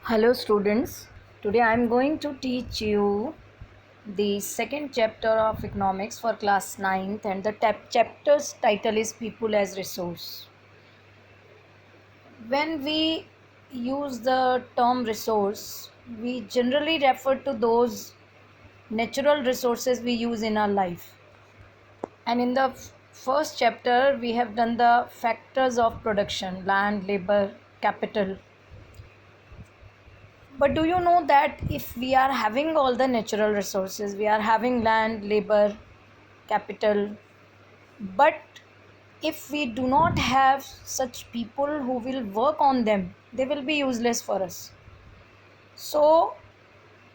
Hello students, today I am going to teach you the second chapter of economics for class ninth, and the chapter's title is People as Resource. When we use the term resource, we generally refer to those natural resources we use in our life. And in the first chapter we have done the factors of production: land, labor, capital. But do you know that if we are having all the natural resources, we are having land, labor, capital, but if we do not have such people who will work on them, they will be useless for us. So,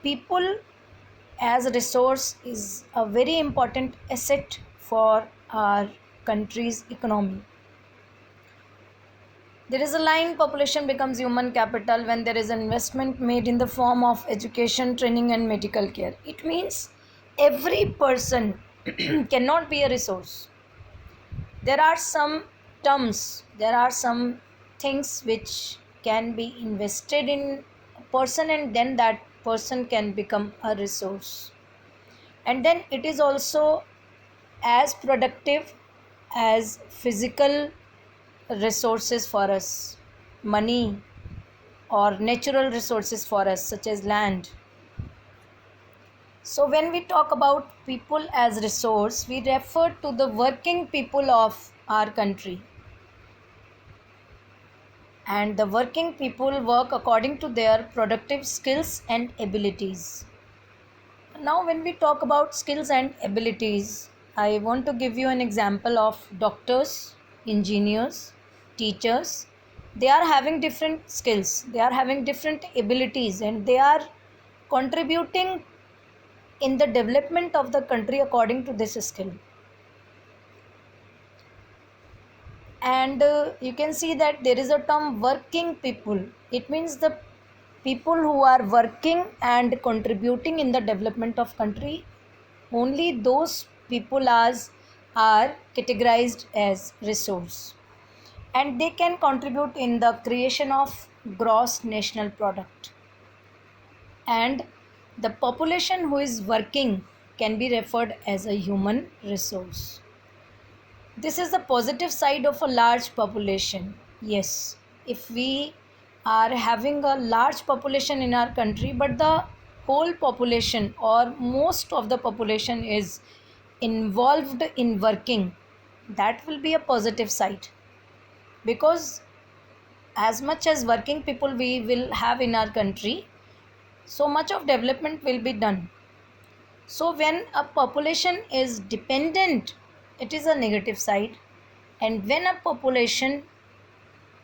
people as a resource is a very important asset for our country's economy. There is a line: population becomes human capital when there is an investment made in the form of education, training, and medical care. It means every person cannot be a resource. There are some terms, there are some things which can be invested in a person, and then that person can become a resource. And then it is also as productive as physical resources for us, money or natural resources for us, such as land. So when we talk about people as resource, we refer to the working people of our country, and the working people work according to their productive skills and abilities. Now when we talk about skills and abilities, I want to give you an example of doctors, engineers, teachers. They are having different skills, they are having different abilities, and they are contributing in the development of the country according to this skill. And you can see that there is a term working people. It means the people who are working and contributing in the development of country. Only those people are categorized as resource, and they can contribute in the creation of gross national product. And the population who is working can be referred as a human resource. This is the positive side of a large population. Yes, if we are having a large population in our country, but the whole population or most of the population is involved in working, that will be a positive side, because as much as working people we will have in our country, so much of development will be done. So when a population is dependent, it is a negative side. And when a population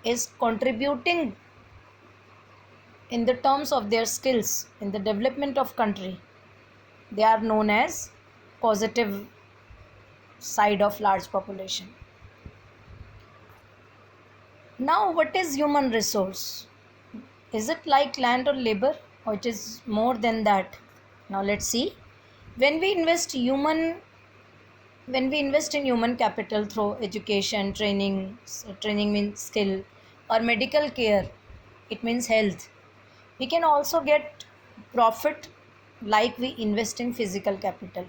is contributing in the terms of their skills in the development of country, they are known as positive side of large population. Now, what is human resource? Is it like land or labor, or it is more than that? Now let's see. When we invest human when we invest in human capital through education, training means skill, or medical care, it means health, we can also get profit like we invest in physical capital.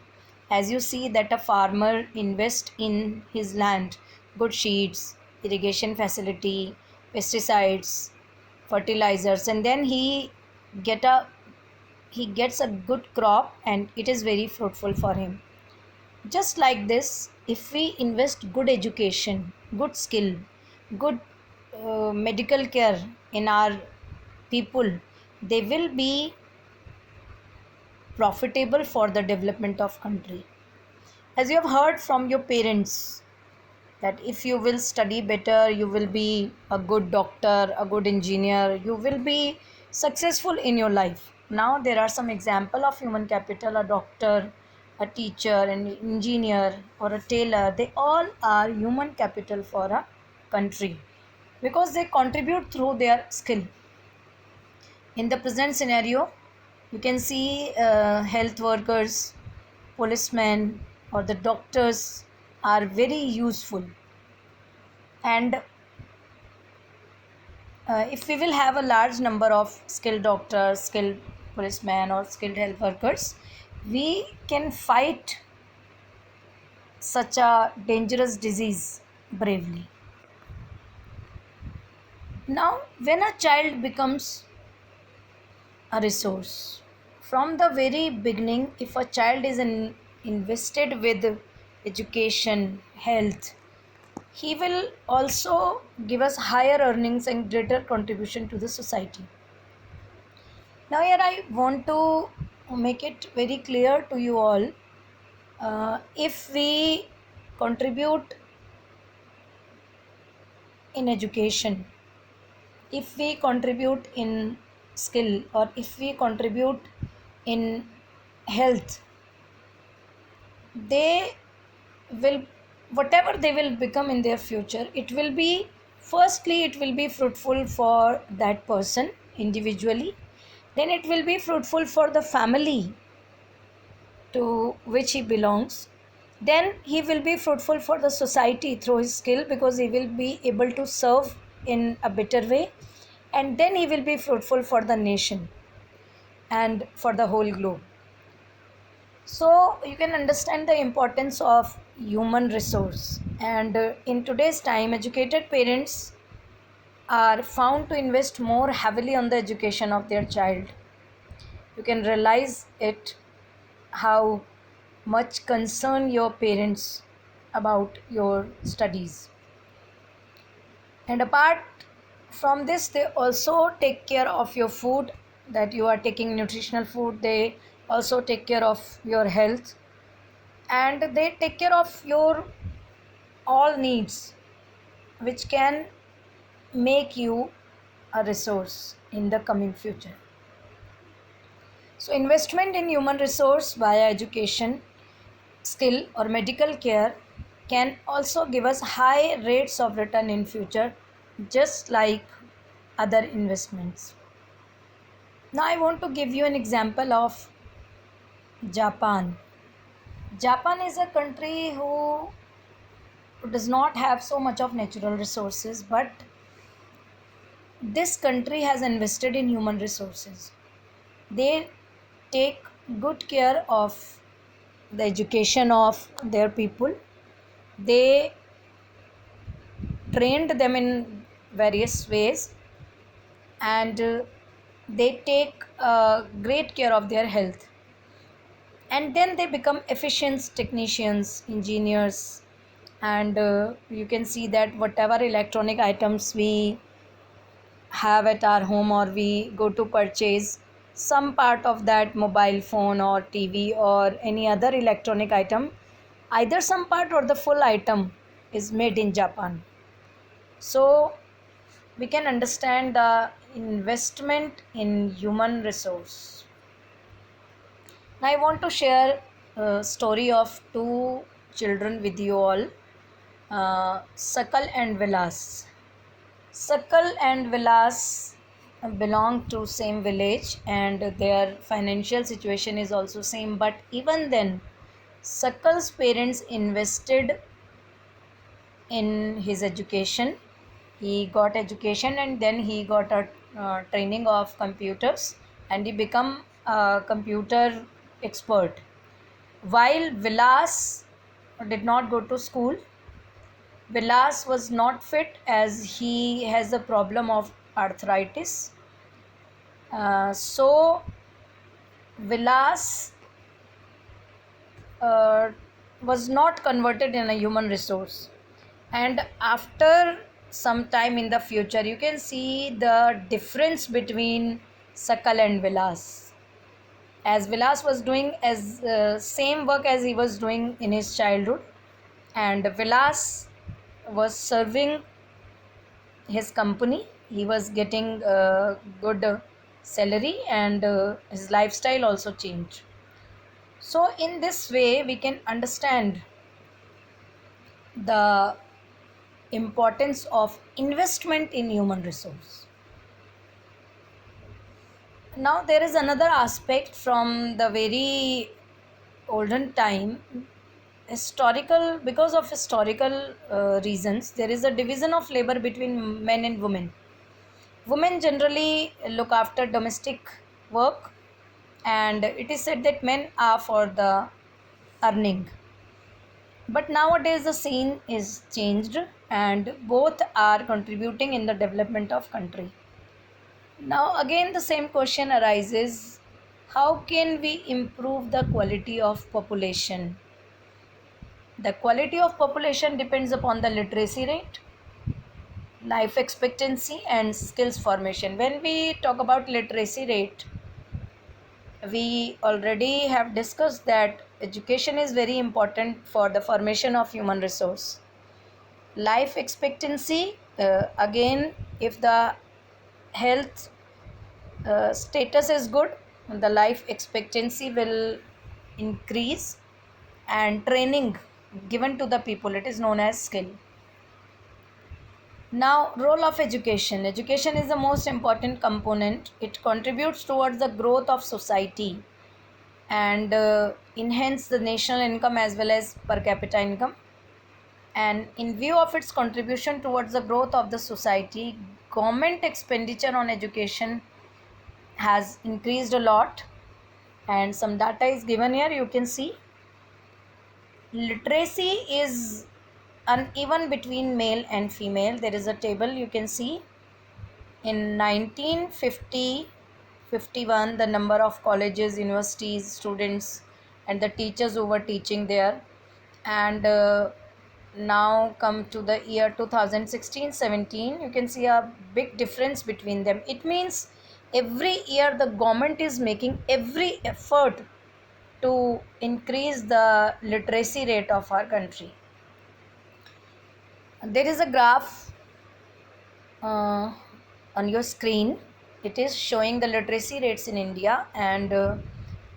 As you see that a farmer invest in his land, good seeds, irrigation facility, pesticides, fertilizers, and then get a he gets a good crop, and it is very fruitful for him. Just like this, if we invest good education, good skill, good medical care in our people, they will be profitable for the development of country. As you have heard from your parents that if you will study better, you will be a good doctor, a good engineer, you will be successful in your life. Now there are some example of human capital: a doctor, a teacher, an engineer, or a tailor. They all are human capital for a country because they contribute through their skill. In the present scenario, you can see health workers, policemen, or the doctors are very useful. And if we will have a large number of skilled doctors, skilled policemen, or skilled health workers, we can fight such a dangerous disease bravely. Now, when a child becomes a resource, from the very beginning, if a child is invested with education, health, he will also give us higher earnings and greater contribution to the society. Now, here I want to make it very clear to you all, if we contribute in education, if we contribute in skill, or if we contribute in health, they will, whatever they will become in their future, it will be, firstly it will be fruitful for that person individually, then it will be fruitful for the family to which he belongs, then he will be fruitful for the society through his skill, because he will be able to serve in a better way, and then he will be fruitful for the nation and for the whole globe. So you can understand the importance of human resource, and in today's time educated parents are found to invest more heavily on the education of their child. You can realize it, how much concern your parents about your studies. And apart from this, they also take care of your food, that you are taking nutritional food. They also take care of your health, and they take care of your all needs, which can make you a resource in the coming future. So investment in human resource via education, skill, or medical care can also give us high rates of return in future, just like other investments. Now I want to give you an example of Japan. Japan is a country who does not have so much of natural resources, but this country has invested in human resources. They take good care of the education of their people. They trained them in various ways, and they take great care of their health, and then they become efficient technicians, engineers, and you can see that whatever electronic items we have at our home, or we go to purchase some part of that mobile phone or TV or any other electronic item, either some part or the full item is made in Japan. So we can understand the investment in human resource. Now I want to share a story of two children with you all, Sakal and Vilas. Sakal and Vilas belong to same village, and their financial situation is also same, but even then Sakal's parents invested in his education. He got education, and then he got a training of computers, and he become a computer expert. While Vilas did not go to school, Vilas was not fit as he has a problem of arthritis. So Vilas uh, was not converted in a human resource, and after some time in the future, you can see the difference between Sakal and Vilas. As Vilas was doing as same work as he was doing in his childhood, and Vilas was serving his company. He was getting a good salary, and his lifestyle also changed. So in this way we can understand the importance of investment in human resource. Now there is another aspect from the very olden time, historical, because of historical reasons, there is a division of labor between men and women. Women generally look after domestic work, and it is said that men are for the earning. But nowadays the scene is changed, and both are contributing in the development of country. Now again the same question arises: how can we improve the quality of population? The quality of population depends upon the literacy rate, life expectancy, and skills formation. When we talk about literacy rate, we already have discussed that education is very important for the formation of human resource. Life expectancy, again, if the health status is good, the life expectancy will increase. And training given to the people, it is known as skill. Now, role of education. Education is the most important component. It contributes towards the growth of society and enhance the national income as well as per capita income. And in view of its contribution towards the growth of the society, government expenditure on education has increased a lot. And some data is given here. You can see literacy is uneven between male and female. There is a table you can see. In 1950-51, the number of colleges, universities, students, and the teachers who were teaching there, and now come to the year 2016-17, you can see a big difference between them. It means every year the government is making every effort to increase the literacy rate of our country. There is a graph uh, on your screen. It is showing the literacy rates in India, and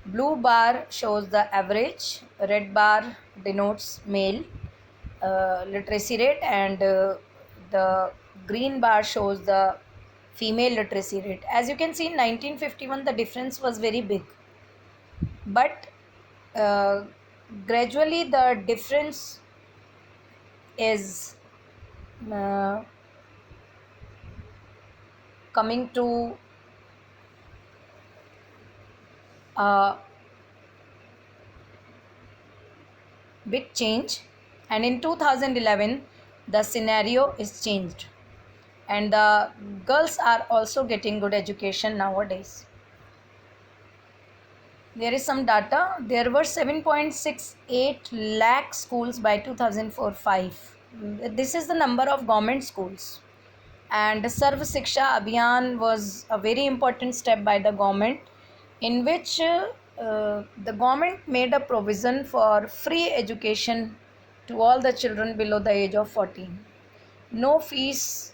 blue bar shows the average, red bar denotes male literacy rate, and the green bar shows the female literacy rate. As you can see, in 1951 the difference was very big, but uh, gradually the difference is uh, coming to a big change. And in 2011 the scenario is changed, and the girls are also getting good education nowadays. There is some data. There were 7.68 lakh schools by 2004-5. This is the number of government schools. And Sarv Shiksha Abhiyan was a very important step by the government, in which the government made a provision for free education to all the children below the age of 14. No fees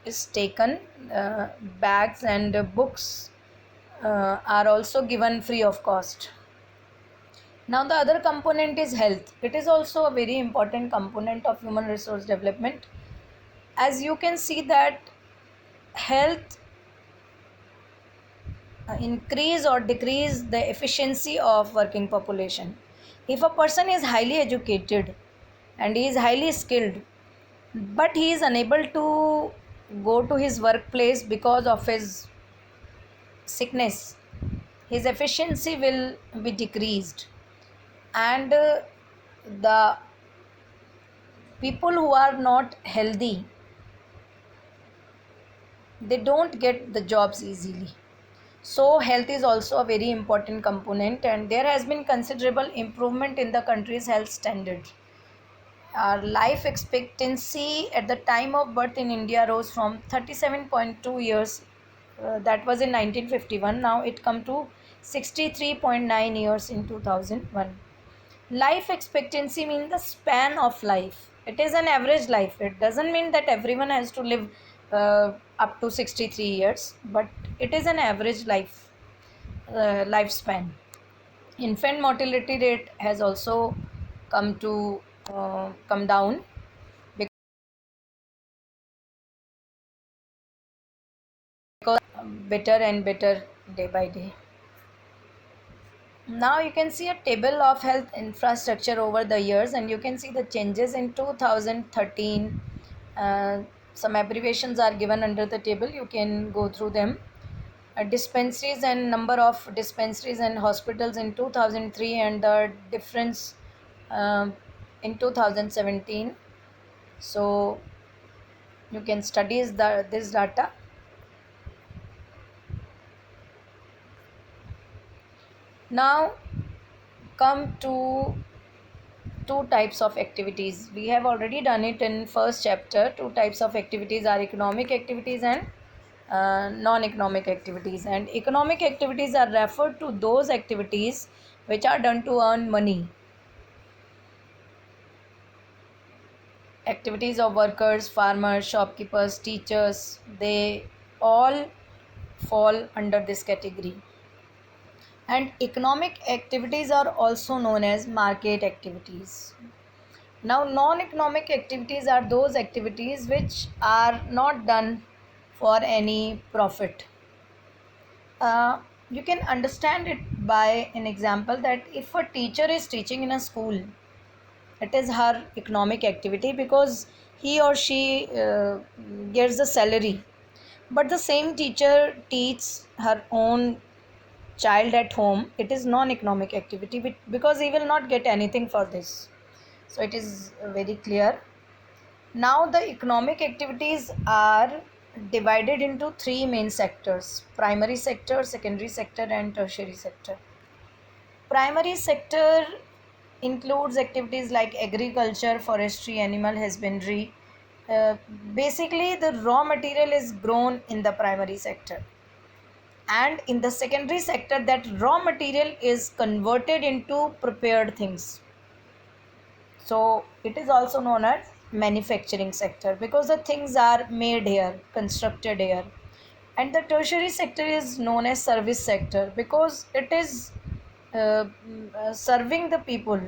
is taken. Bags and books are also given free of cost. Now the other component is health. It is also a very important component of human resource development. As you can see that health increase or decrease the efficiency of working population. If a person is highly educated and he is highly skilled, but he is unable to go to his workplace because of his sickness, his efficiency will be decreased. And the people who are not healthy, they don't get the jobs easily. So health is also a very important component, and there has been considerable improvement in the country's health standard. Our life expectancy at the time of birth in India rose from 37.2 years, that was in 1951. Now it come to 63.9 years in 2001. Life expectancy means the span of life. It is an average life. It doesn't mean that everyone has to live up to 63 years, but it is an average lifespan. Infant mortality rate has also come down because better and better day by day. Now you can see a table of health infrastructure over the years, and you can see the changes in 2013. some abbreviations are given under the table, you can go through them. Dispensaries and number of dispensaries and hospitals in 2003 and the difference in 2017. So you can study this data. Now come to two types of activities. We have already done it in first chapter. Two types of activities are economic activities and non-economic activities. And economic activities are referred to those activities which are done to earn money. Activities of workers, farmers, shopkeepers, teachers, they all fall under this category. And economic activities are also known as market activities. Now, non-economic activities are those activities which are not done for any profit. You can understand it by an example that if a teacher is teaching in a school, it is her economic activity because he or she gets the salary. But the same teacher teaches her own child at home, it is non-economic activity because he will not get anything for this. So it is very clear. Now the economic activities are divided into three main sectors: primary sector, secondary sector and tertiary sector. Primary sector includes activities like agriculture, forestry, animal husbandry. Uh, Basically, the raw material is grown in the primary sector, and in the secondary sector, that raw material is converted into prepared things. So it is also known as manufacturing sector because the things are made here, constructed here. And the tertiary sector is known as service sector because it is serving the people,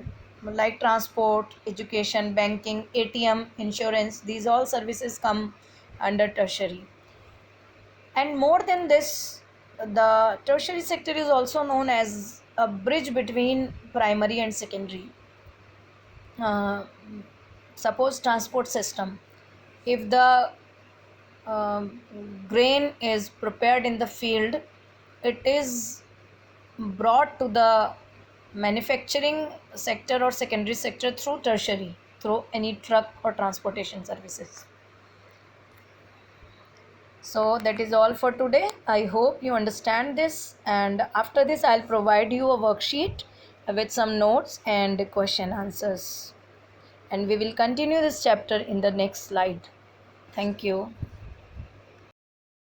like transport, education, banking, ATM, insurance. These all services come under tertiary. And more than this, the tertiary sector is also known as a bridge between primary and secondary. uh, Suppose transport system, if the um, grain is prepared in the field, it is brought to the manufacturing sector or secondary sector through tertiary, through any truck or transportation services. So that is all for today. I hope you understand this, and after this I'll provide you a worksheet with some notes and question answers, and we will continue this chapter in the next slide. Thank you.